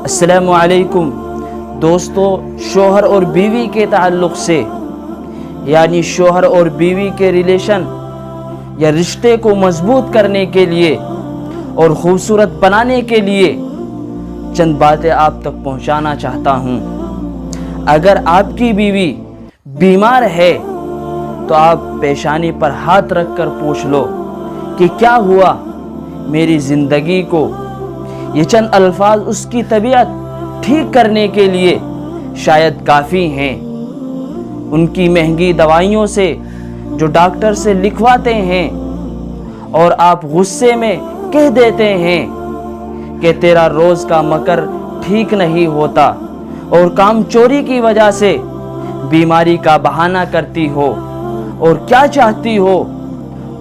السلام علیکم دوستو، شوہر اور بیوی کے تعلق سے یعنی شوہر اور بیوی کے ریلیشن یا رشتے کو مضبوط کرنے کے لیے اور خوبصورت بنانے کے لیے چند باتیں آپ تک پہنچانا چاہتا ہوں۔ اگر آپ کی بیوی بیمار ہے تو آپ پیشانی پر ہاتھ رکھ کر پوچھ لو کہ کیا ہوا میری زندگی کو۔ یہ چند الفاظ اس کی طبیعت ٹھیک کرنے کے لیے شاید کافی ہیں۔ ان کی مہنگی دوائیوں سے جو ڈاکٹر سے لکھواتے ہیں اور آپ غصے میں کہہ دیتے ہیں کہ تیرا روز کا مکر ٹھیک نہیں ہوتا اور کام چوری کی وجہ سے بیماری کا بہانہ کرتی ہو، اور کیا چاہتی ہو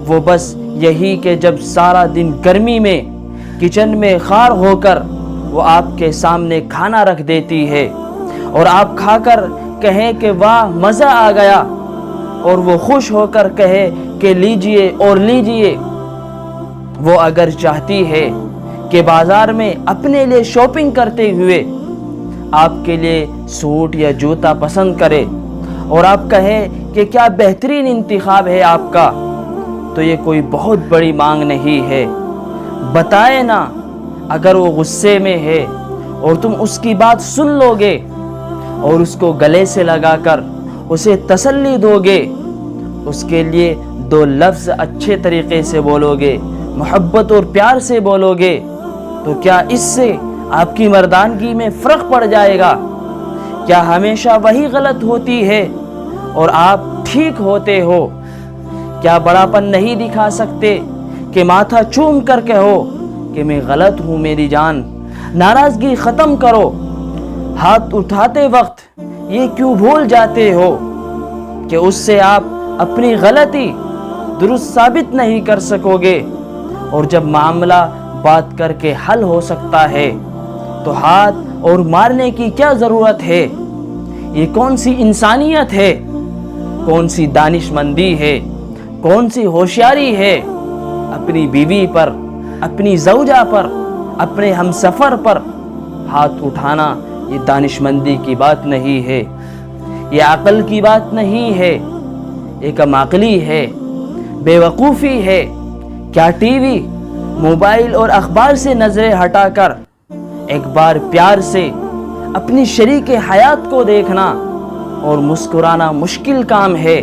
وہ بس یہی کہ جب سارا دن گرمی میں کچن میں خار ہو کر وہ آپ کے سامنے کھانا رکھ دیتی ہے اور آپ کھا کر کہیں کہ واہ مزہ آ گیا، اور وہ خوش ہو کر کہے کہ لیجئے اور لیجئے۔ وہ اگر چاہتی ہے کہ بازار میں اپنے لیے شاپنگ کرتے ہوئے آپ کے لیے سوٹ یا جوتا پسند کرے اور آپ کہے کہ کیا بہترین انتخاب ہے آپ کا، تو یہ کوئی بہت بڑی مانگ نہیں ہے۔ بتائے نا، اگر وہ غصے میں ہے اور تم اس کی بات سن لو گے اور اس کو گلے سے لگا کر اسے تسلی دو گے، اس کے لیے دو لفظ اچھے طریقے سے بولو گے، محبت اور پیار سے بولو گے، تو کیا اس سے آپ کی مردانگی میں فرق پڑ جائے گا؟ کیا ہمیشہ وہی غلط ہوتی ہے اور آپ ٹھیک ہوتے ہو؟ کیا بڑاپن نہیں دکھا سکتے کہ ماتھا چوم کر کہو کہ میں غلط ہوں میری جان؟ ناراضگی ختم کرو۔ ہاتھ اٹھاتے وقت یہ کیوں بھول جاتے ہو کہ اس سے آپ اپنی غلطی درست ثابت نہیں کر سکو گے، اور جب معاملہ بات کر کے حل ہو سکتا ہے تو ہاتھ اور مارنے کی کیا ضرورت ہے؟ یہ کون سی انسانیت ہے؟ کون سی دانش مندی ہے؟ کون سی ہوشیاری ہے؟ اپنی بیوی پر، اپنی زوجہ پر، اپنے ہمسفر پر ہاتھ اٹھانا یہ دانش مندی کی بات نہیں ہے، یہ عقل کی بات نہیں ہے، یہ کم عقلی ہے، بے وقوفی ہے۔ کیا ٹی وی، موبائل اور اخبار سے نظریں ہٹا کر ایک بار پیار سے اپنی شریک حیات کو دیکھنا اور مسکرانا مشکل کام ہے؟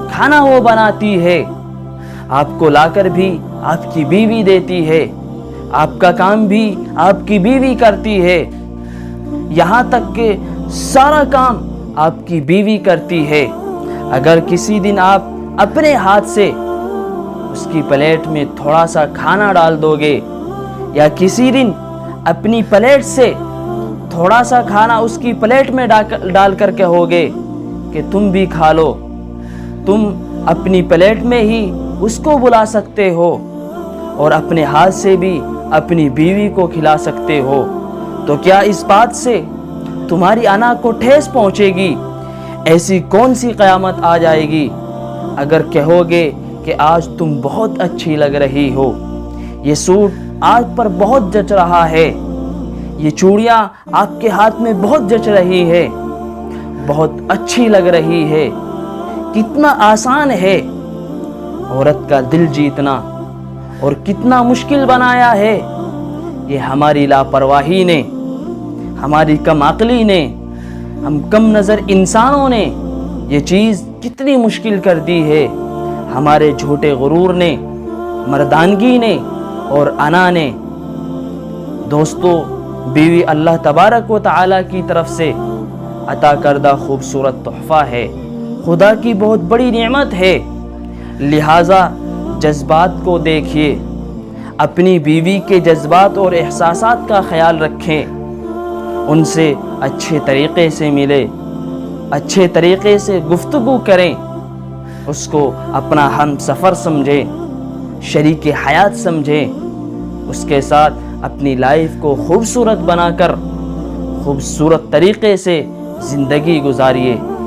کھانا وہ بناتی ہے، آپ کو لا کر بھی آپ کی بیوی دیتی ہے، آپ کا کام بھی آپ کی بیوی کرتی ہے، یہاں تک کہ سارا کام آپ کی بیوی کرتی ہے۔ اگر کسی دن آپ اپنے ہاتھ سے اس کی پلیٹ میں تھوڑا سا کھانا ڈال دو گے، یا کسی دن اپنی پلیٹ سے تھوڑا سا کھانا اس کی پلیٹ میں ڈال کر کہو گے کہ تم بھی کھا لو، تم اپنی پلیٹ میں ہی اس کو بلا سکتے ہو اور اپنے ہاتھ سے بھی اپنی بیوی کو کھلا سکتے ہو، تو کیا اس بات سے تمہاری انا کو ٹھیس پہنچے گی؟ ایسی کون سی قیامت آ جائے گی اگر کہو گے کہ آج تم بہت اچھی لگ رہی ہو، یہ سوٹ آج پر بہت جچ رہا ہے، یہ چوڑیاں آپ کے ہاتھ میں بہت جچ رہی ہے، بہت اچھی لگ رہی ہے۔ کتنا آسان ہے عورت کا دل جیتنا، اور کتنا مشکل بنایا ہے یہ ہماری لاپرواہی نے، ہماری کم عقلی نے، ہم کم نظر انسانوں نے یہ چیز کتنی مشکل کر دی ہے، ہمارے جھوٹے غرور نے، مردانگی نے اور انا نے۔ دوستو، بیوی اللہ تبارک و تعالی کی طرف سے عطا کردہ خوبصورت تحفہ ہے، خدا کی بہت بڑی نعمت ہے، لہٰذا جذبات کو دیکھیے، اپنی بیوی کے جذبات اور احساسات کا خیال رکھیں، ان سے اچھے طریقے سے ملے، اچھے طریقے سے گفتگو کریں، اس کو اپنا ہم سفر سمجھیں، شریک حیات سمجھیں، اس کے ساتھ اپنی لائف کو خوبصورت بنا کر خوبصورت طریقے سے زندگی گزاریے۔